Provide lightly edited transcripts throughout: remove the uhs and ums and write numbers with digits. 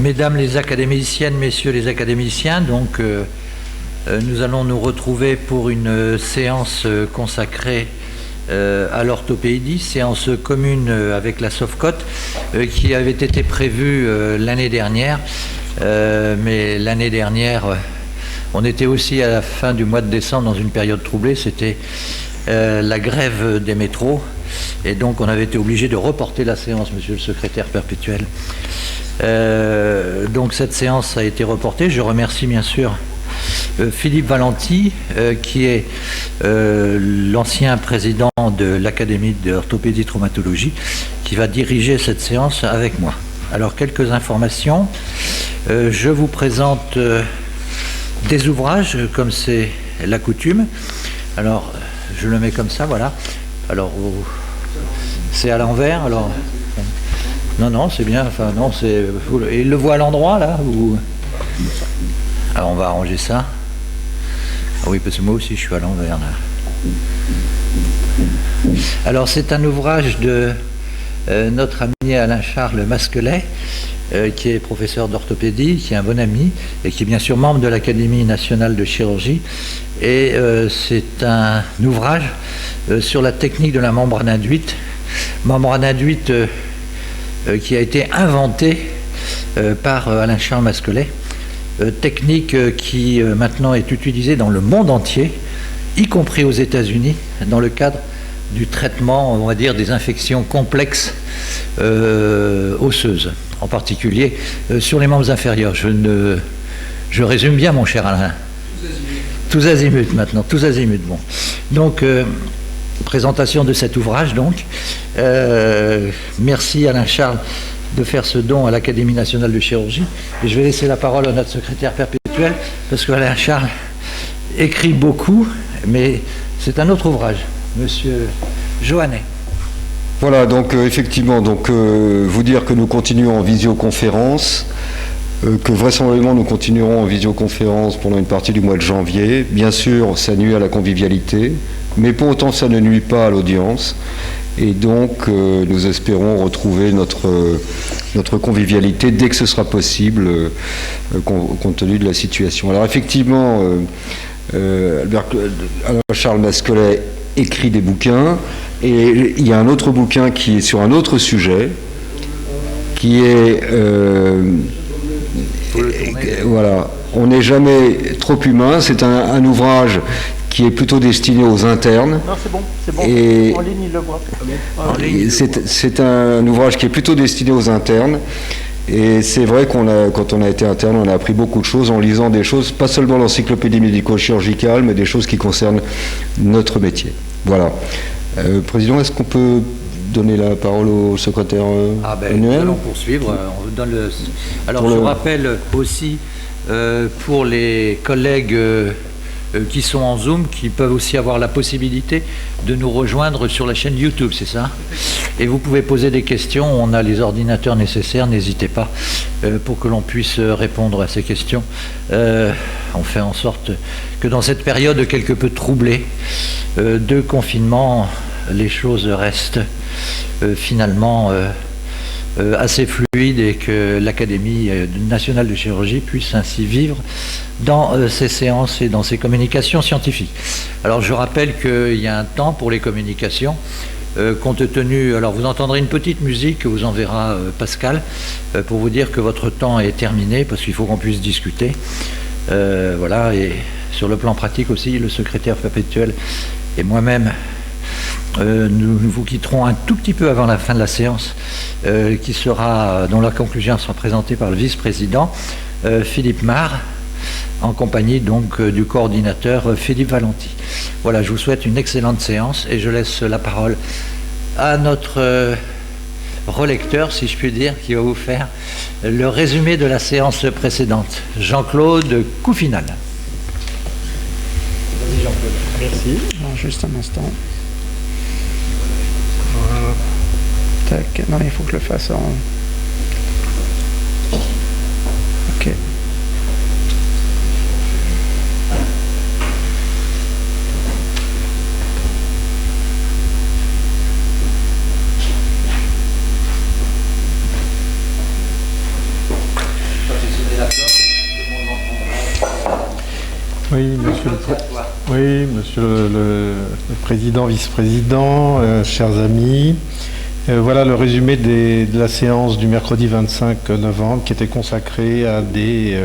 Mesdames les académiciennes, messieurs les académiciens, donc nous allons nous retrouver pour une séance consacrée à l'orthopédie, séance commune avec la SOFCOT qui avait été prévue l'année dernière, mais l'année dernière on était aussi à la fin du mois de décembre dans une période troublée, c'était la grève des métros, et donc on avait été obligé de reporter la séance, monsieur le secrétaire perpétuel. Donc cette séance a été reportée. Je remercie bien sûr Philippe Valenti, qui est l'ancien président de l'Académie d'orthopédie traumatologie, qui va diriger cette séance avec moi. Alors, quelques informations. Je vous présente des ouvrages, comme c'est la coutume. Alors, je le mets comme ça, voilà. Alors, c'est à l'envers, alors... Non, c'est bien, enfin, non, c'est... Il le voit à l'endroit, là ou... Alors, on va arranger ça. Ah oui, parce que moi aussi, je suis à l'envers, là. Alors, c'est un ouvrage de notre ami Alain-Charles Masquelet, qui est professeur d'orthopédie, qui est un bon ami, et qui est bien sûr membre de l'Académie nationale de chirurgie. Et c'est un ouvrage sur la technique de la membrane induite. Membrane induite qui a été inventée par Alain-Charles Masquelet. Technique qui maintenant est utilisée dans le monde entier, y compris aux États-Unis, dans le cadre du traitement, on va dire, des infections complexes osseuses, en particulier sur les membres inférieurs. Je résume bien, mon cher Alain. Tous azimuts maintenant, tous azimuts. Bon. Donc, présentation de cet ouvrage, donc. Merci Alain-Charles de faire ce don à l'Académie nationale de chirurgie. Et je vais laisser la parole à notre secrétaire perpétuel, parce que Alain-Charles écrit beaucoup, mais c'est un autre ouvrage. Monsieur Joannet. Voilà, donc effectivement, donc, vous dire que nous continuons en visioconférence, que vraisemblablement nous continuerons en visioconférence pendant une partie du mois de janvier. Bien sûr, ça nuit à la convivialité, mais pour autant ça ne nuit pas à l'audience. Et donc, nous espérons retrouver notre convivialité dès que ce sera possible, compte tenu de la situation. Alors effectivement, Alain-Charles Masquelet écrit des bouquins, et il y a un autre bouquin qui est sur un autre sujet, qui est... voilà, on n'est jamais trop humain. C'est un ouvrage qui est plutôt destiné aux internes. Non, c'est bon. Et en ligne, il le voit. c'est un ouvrage qui est plutôt destiné aux internes. Et c'est vrai quand on a été interne, on a appris beaucoup de choses en lisant des choses, pas seulement l'encyclopédie médico-chirurgicale, mais des choses qui concernent notre métier. Voilà. Président, est-ce qu'on peut donner la parole au secrétaire annuel? Nous allons poursuivre. On vous donne le... Alors, je rappelle aussi pour les collègues qui sont en Zoom, qui peuvent aussi avoir la possibilité de nous rejoindre sur la chaîne YouTube, c'est ça? Et vous pouvez poser des questions, on a les ordinateurs nécessaires, n'hésitez pas, pour que l'on puisse répondre à ces questions. On fait en sorte que dans cette période quelque peu troublée de confinement, les choses restent finalement assez fluides, et que l'Académie nationale de chirurgie puisse ainsi vivre dans ses séances et dans ses communications scientifiques. Alors je rappelle qu'il y a un temps pour les communications, compte tenu... Alors vous entendrez une petite musique que vous enverra Pascal pour vous dire que votre temps est terminé, parce qu'il faut qu'on puisse discuter. Voilà, et sur le plan pratique aussi, le secrétaire perpétuel et moi-même, nous vous quitterons un tout petit peu avant la fin de la séance, dont la conclusion sera présentée par le vice-président Philippe Marr, en compagnie donc du coordinateur Philippe Valenti. Voilà, je vous souhaite une excellente séance, et je laisse la parole à notre relecteur, si je puis dire, qui va vous faire le résumé de la séance précédente. Jean-Claude Coufinal. Vas-y Jean-Claude. Merci. Alors, juste un instant. Tac. Non, il faut que je le fasse en... Ok. Monsieur le président, vice-président, chers amis. Voilà le résumé de la séance du mercredi 25 novembre qui était consacrée à des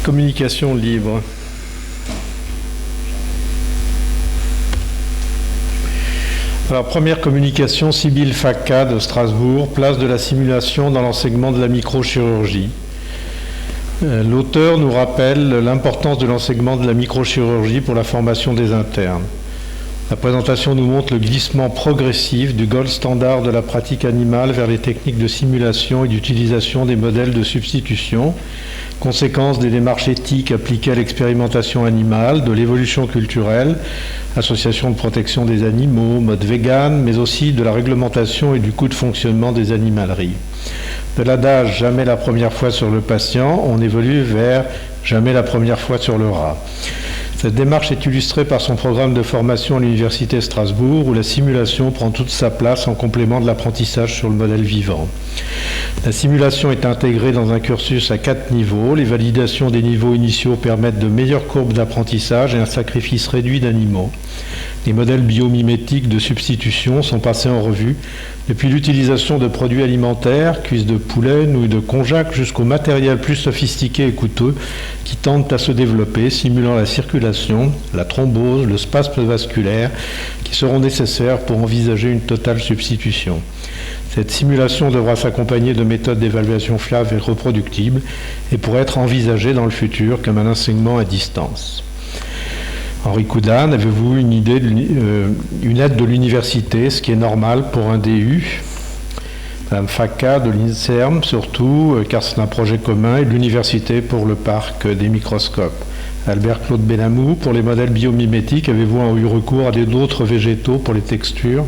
communications libres. Alors, première communication, Sybille Facca de Strasbourg, place de la simulation dans l'enseignement de la microchirurgie. L'auteur nous rappelle l'importance de l'enseignement de la microchirurgie pour la formation des internes. La présentation nous montre le glissement progressif du gold standard de la pratique animale vers les techniques de simulation et d'utilisation des modèles de substitution, conséquence des démarches éthiques appliquées à l'expérimentation animale, de l'évolution culturelle, association de protection des animaux, mode vegan, mais aussi de la réglementation et du coût de fonctionnement des animaleries. De l'adage « jamais la première fois sur le patient », on évolue vers « jamais la première fois sur le rat ». Cette démarche est illustrée par son programme de formation à l'Université Strasbourg, où la simulation prend toute sa place en complément de l'apprentissage sur le modèle vivant. La simulation est intégrée dans un cursus à 4 niveaux. Les validations des niveaux initiaux permettent de meilleures courbes d'apprentissage et un sacrifice réduit d'animaux. Les modèles biomimétiques de substitution sont passés en revue depuis l'utilisation de produits alimentaires, cuisses de poulet, nouilles de konjac, jusqu'au matériel plus sophistiqué et coûteux qui tendent à se développer, simulant la circulation, la thrombose, le spasme vasculaire, qui seront nécessaires pour envisager une totale substitution. Cette simulation devra s'accompagner de méthodes d'évaluation fiables et reproductibles et pourrait être envisagée dans le futur comme un enseignement à distance. Henri Coudane, avez-vous une aide de l'université, ce qui est normal pour un DU? Madame Facca de l'INSERM surtout, car c'est un projet commun, et de l'université pour le parc des microscopes. Albert-Claude Benamou, pour les modèles biomimétiques, avez-vous eu recours à d'autres végétaux pour les textures?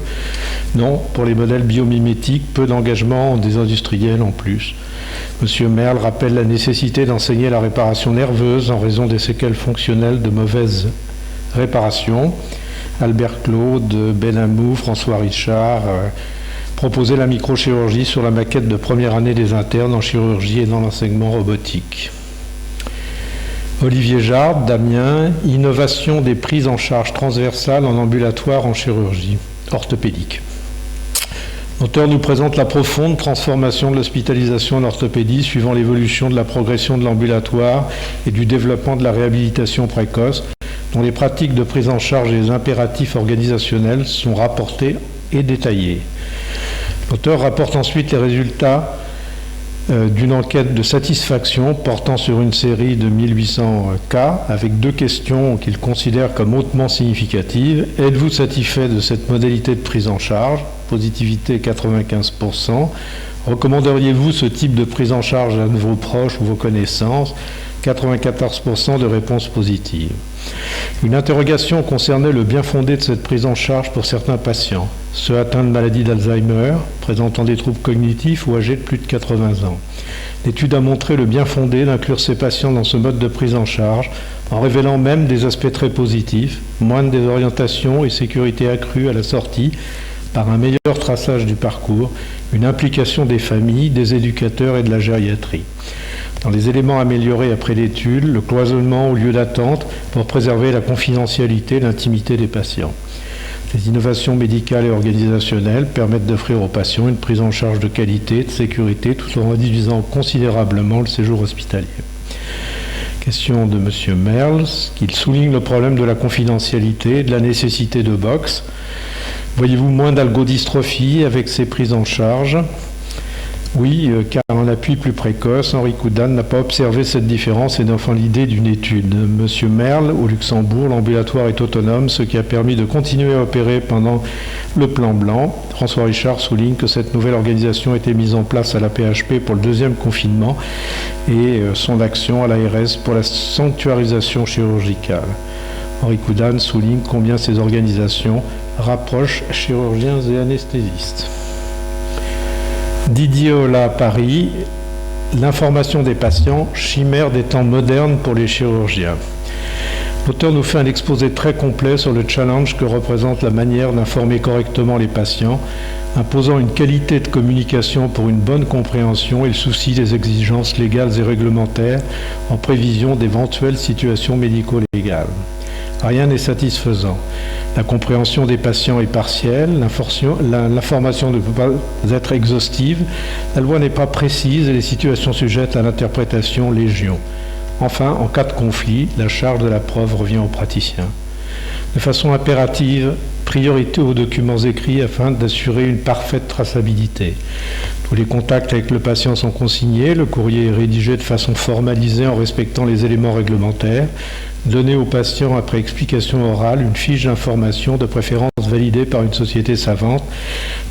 Non, pour les modèles biomimétiques, peu d'engagement des industriels en plus. Monsieur Merle rappelle la nécessité d'enseigner la réparation nerveuse en raison des séquelles fonctionnelles de mauvaise réparation. Albert-Claude Benamou, François Richard proposaient la microchirurgie sur la maquette de première année des internes en chirurgie et dans l'enseignement robotique. Olivier Jarde, Damien, innovation des prises en charge transversales en ambulatoire en chirurgie orthopédique. L'auteur nous présente la profonde transformation de l'hospitalisation en orthopédie suivant l'évolution de la progression de l'ambulatoire et du développement de la réhabilitation précoce, dont les pratiques de prise en charge et les impératifs organisationnels sont rapportés et détaillés. L'auteur rapporte ensuite les résultats d'une enquête de satisfaction portant sur une série de 1800 cas avec 2 questions qu'il considère comme hautement significatives. Êtes-vous satisfait de cette modalité de prise en charge? Positivité 95%. Recommanderiez-vous ce type de prise en charge à vos proches ou vos connaissances? 94% de réponses positives. Une interrogation concernait le bien fondé de cette prise en charge pour certains patients, ceux atteints de maladie d'Alzheimer, présentant des troubles cognitifs ou âgés de plus de 80 ans. L'étude a montré le bien fondé d'inclure ces patients dans ce mode de prise en charge, en révélant même des aspects très positifs, moins de désorientation et sécurité accrue à la sortie, par un meilleur traçage du parcours, une implication des familles, des éducateurs et de la gériatrie. Dans les éléments améliorés après l'étude, le cloisonnement au lieu d'attente pour préserver la confidentialité et l'intimité des patients. Les innovations médicales et organisationnelles permettent d'offrir aux patients une prise en charge de qualité, de sécurité, tout en réduisant considérablement le séjour hospitalier. Question de M. Merles, qu'il souligne le problème de la confidentialité et de la nécessité de box. Voyez-vous moins d'algodystrophie avec ces prises en charge? Oui, car en appui plus précoce, Henri Coudane n'a pas observé cette différence et n'offre l'idée d'une étude. Monsieur Merle, au Luxembourg, l'ambulatoire est autonome, ce qui a permis de continuer à opérer pendant le plan blanc. François Richard souligne que cette nouvelle organisation a été mise en place à la PHP pour le 2e confinement et son action à l'ARS pour la sanctuarisation chirurgicale. Henri Coudane souligne combien ces organisations rapprochent chirurgiens et anesthésistes. Didier Ola, Paris, l'information des patients, chimère des temps modernes pour les chirurgiens. L'auteur nous fait un exposé très complet sur le challenge que représente la manière d'informer correctement les patients, imposant une qualité de communication pour une bonne compréhension et le souci des exigences légales et réglementaires en prévision d'éventuelles situations médico-légales. Rien n'est satisfaisant. La compréhension des patients est partielle, l'information ne peut pas être exhaustive, la loi n'est pas précise et les situations sujettes à l'interprétation légion. Enfin, en cas de conflit, la charge de la preuve revient aux praticiens. De façon impérative, priorité aux documents écrits afin d'assurer une parfaite traçabilité. Tous les contacts avec le patient sont consignés, le courrier est rédigé de façon formalisée en respectant les éléments réglementaires. Donner au patient, après explication orale, une fiche d'information, de préférence validée par une société savante.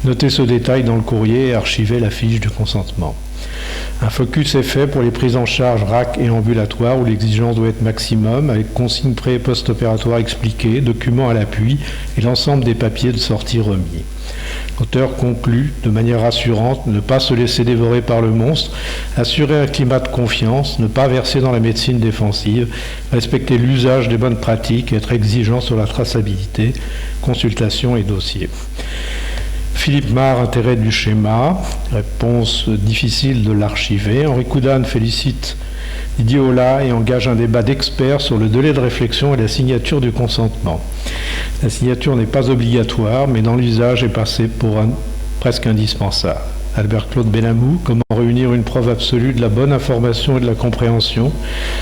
Notez ce détail dans le courrier et archiver la fiche du consentement. Un focus est fait pour les prises en charge RAC et ambulatoires où l'exigence doit être maximum, avec consignes pré- et post-opératoires expliquées, documents à l'appui et l'ensemble des papiers de sortie remis. L'auteur conclut de manière rassurante, ne pas se laisser dévorer par le monstre, assurer un climat de confiance, ne pas verser dans la médecine défensive, respecter l'usage des bonnes pratiques, être exigeant sur la traçabilité, consultation et dossier. Philippe Marr, intérêt du schéma, réponse difficile de l'archiver. Henri Coudane félicite Didier Ola et engage un débat d'experts sur le délai de réflexion et la signature du consentement. La signature n'est pas obligatoire, mais dans l'usage est passée pour presque indispensable. Albert-Claude Benamou, comment réunir une preuve absolue de la bonne information et de la compréhension.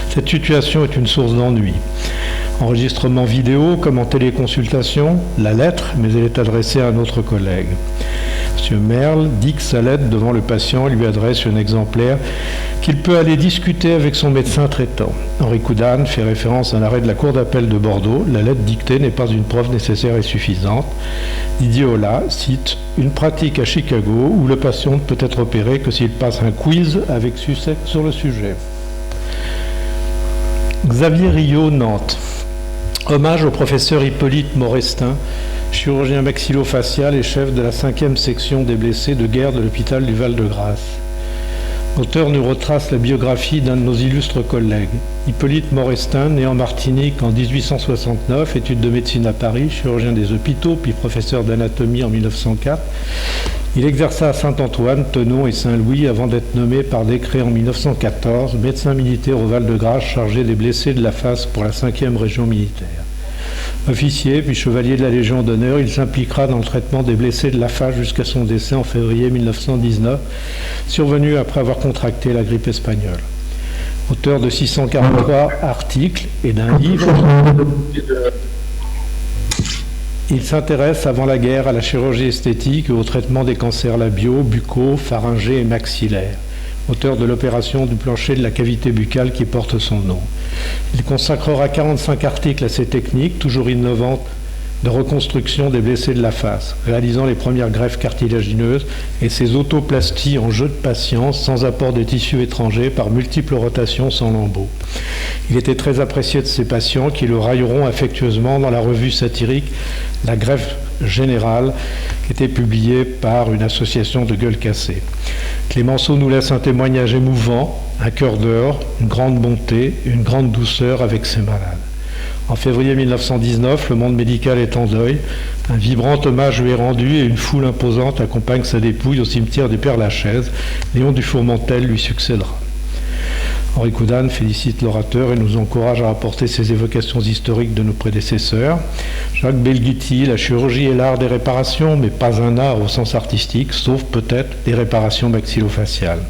Cette situation est une source d'ennui. Enregistrement vidéo, comme en téléconsultation, la lettre, mais elle est adressée à un autre collègue. M. Merle dicte sa lettre devant le patient et lui adresse un exemplaire qu'il peut aller discuter avec son médecin traitant. Henri Coudane fait référence à un arrêt de la Cour d'appel de Bordeaux. La lettre dictée n'est pas une preuve nécessaire et suffisante. Didier Ola cite une pratique à Chicago où le patient ne peut être opéré que s'il passe un quiz avec succès sur le sujet. Xavier Rio, Nantes. Hommage au professeur Hippolyte Morestin, chirurgien maxillofacial et chef de la 5e section des blessés de guerre de l'hôpital du Val-de-Grâce. L'auteur nous retrace la biographie d'un de nos illustres collègues. Hippolyte Morestin, né en Martinique en 1869, études de médecine à Paris, chirurgien des hôpitaux, puis professeur d'anatomie en 1904. Il exerça à Saint-Antoine, Thonon et Saint-Louis avant d'être nommé par décret en 1914, médecin militaire au Val-de-Grâce chargé des blessés de la face pour la 5e région militaire. Officier puis chevalier de la Légion d'honneur, il s'impliquera dans le traitement des blessés de la face jusqu'à son décès en février 1919, survenu après avoir contracté la grippe espagnole. Auteur de 643 articles et d'un livre, il s'intéresse avant la guerre à la chirurgie esthétique et au traitement des cancers labiaux, buccaux, pharyngés et maxillaires. Auteur de l'opération du plancher de la cavité buccale qui porte son nom. Il consacrera 45 articles à ces techniques, toujours innovantes, de reconstruction des blessés de la face, réalisant les premières greffes cartilagineuses et ses autoplasties en jeu de patience sans apport de tissus étrangers par multiples rotations sans lambeaux. Il était très apprécié de ses patients qui le railleront affectueusement dans la revue satirique La Greffe Générale, qui était publiée par une association de gueules cassées. Clémenceau nous laisse un témoignage émouvant, un cœur d'or, une grande bonté, une grande douceur avec ses malades. En février 1919, le monde médical est en deuil. Un vibrant hommage lui est rendu et une foule imposante accompagne sa dépouille au cimetière du Père-Lachaise. Léon Dufourmentel lui succédera. Henri Coudane félicite l'orateur et nous encourage à rapporter ses évocations historiques de nos prédécesseurs. Jacques Belghitti, la chirurgie est l'art des réparations, mais pas un art au sens artistique, sauf peut-être les réparations maxillofaciales.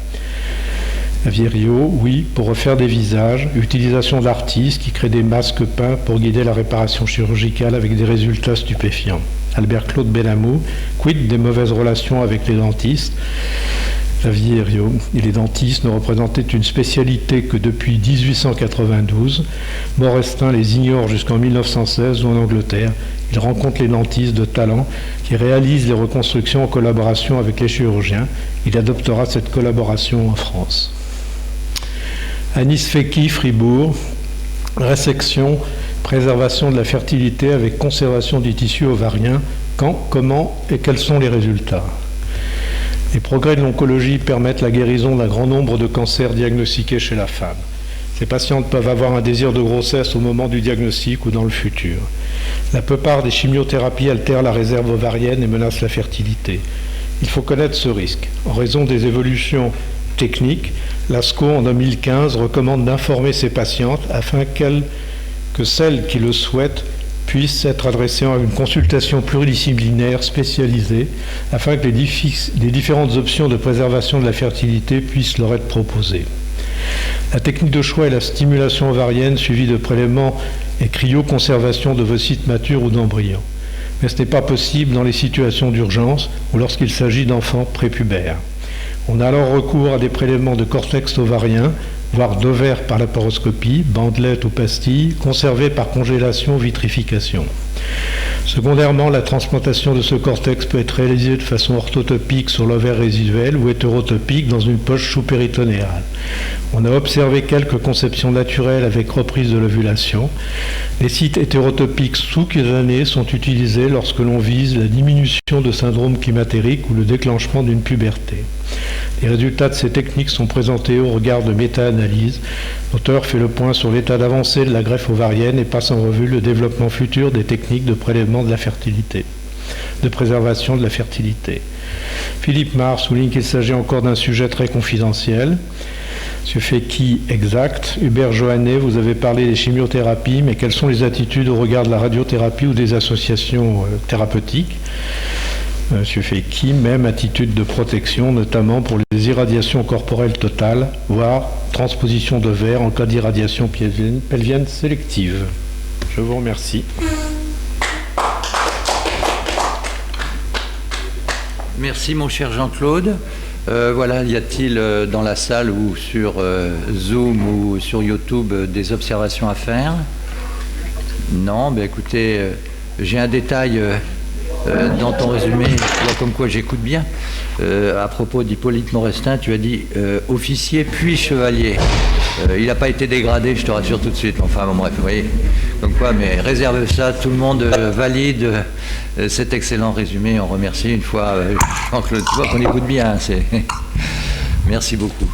Xavier Rio, oui, pour refaire des visages, utilisation d'artistes qui créent des masques peints pour guider la réparation chirurgicale avec des résultats stupéfiants. Albert-Claude Benamou, quid des mauvaises relations avec les dentistes. Xavier Rio et les dentistes ne représentaient une spécialité que depuis 1892. Morestin les ignore jusqu'en 1916 ou en Angleterre. Il rencontre les dentistes de talent qui réalisent les reconstructions en collaboration avec les chirurgiens. Il adoptera cette collaboration en France. Anis Fekki, Fribourg, résection, préservation de la fertilité avec conservation du tissu ovarien. Quand, comment et quels sont les résultats ? Les progrès de l'oncologie permettent la guérison d'un grand nombre de cancers diagnostiqués chez la femme. Ces patientes peuvent avoir un désir de grossesse au moment du diagnostic ou dans le futur. La plupart des chimiothérapies altèrent la réserve ovarienne et menacent la fertilité. Il faut connaître ce risque. En raison des évolutions techniques, l'ASCO en 2015 recommande d'informer ces patientes afin que celles qui le souhaitent puissent être adressées à une consultation pluridisciplinaire spécialisée afin que les différentes options de préservation de la fertilité puissent leur être proposées. La technique de choix est la stimulation ovarienne suivie de prélèvements et cryoconservation d'ovocytes matures ou d'embryons. Mais ce n'est pas possible dans les situations d'urgence ou lorsqu'il s'agit d'enfants prépubères. On a alors recours à des prélèvements de cortex ovarien, voire d'ovaires par laparoscopie, bandelettes ou pastilles, conservées par congélation ou vitrification. Secondairement, la transplantation de ce cortex peut être réalisée de façon orthotopique sur l'ovaire résiduel ou hétérotopique dans une poche sous-péritonéale. On a observé quelques conceptions naturelles avec reprise de l'ovulation. Les sites hétérotopiques sous-cutanés sont utilisés lorsque l'on vise la diminution de syndrome climatérique ou le déclenchement d'une puberté. Les résultats de ces techniques sont présentés au regard de méta-analyses. L'auteur fait le point sur l'état d'avancée de la greffe ovarienne et passe en revue le développement futur des techniques de prélèvement de la fertilité, de préservation de la fertilité. Philippe Marr souligne qu'il s'agit encore d'un sujet très confidentiel. M. Fekki, exact. Hubert Johannet, vous avez parlé des chimiothérapies, mais quelles sont les attitudes au regard de la radiothérapie ou des associations thérapeutiques? M. Fekki, même attitude de protection, notamment pour les irradiations corporelles totales, voire transposition de verre en cas d'irradiation pelvienne sélective. Je vous remercie. Merci mon cher Jean-Claude. Voilà, y a-t-il dans la salle ou sur Zoom ou sur YouTube des observations à faire? Non, ben écoutez, j'ai un détail dans ton résumé, tu vois comme quoi j'écoute bien. À propos d'Hippolyte Morestin, tu as dit officier puis chevalier. Il n'a pas été dégradé, je te rassure tout de suite. Enfin, bon, bref, vous voyez. Donc quoi, mais réserve ça, tout le monde valide cet excellent résumé. On remercie une fois Jean-Claude. Tu vois qu'on écoute bien. Merci beaucoup.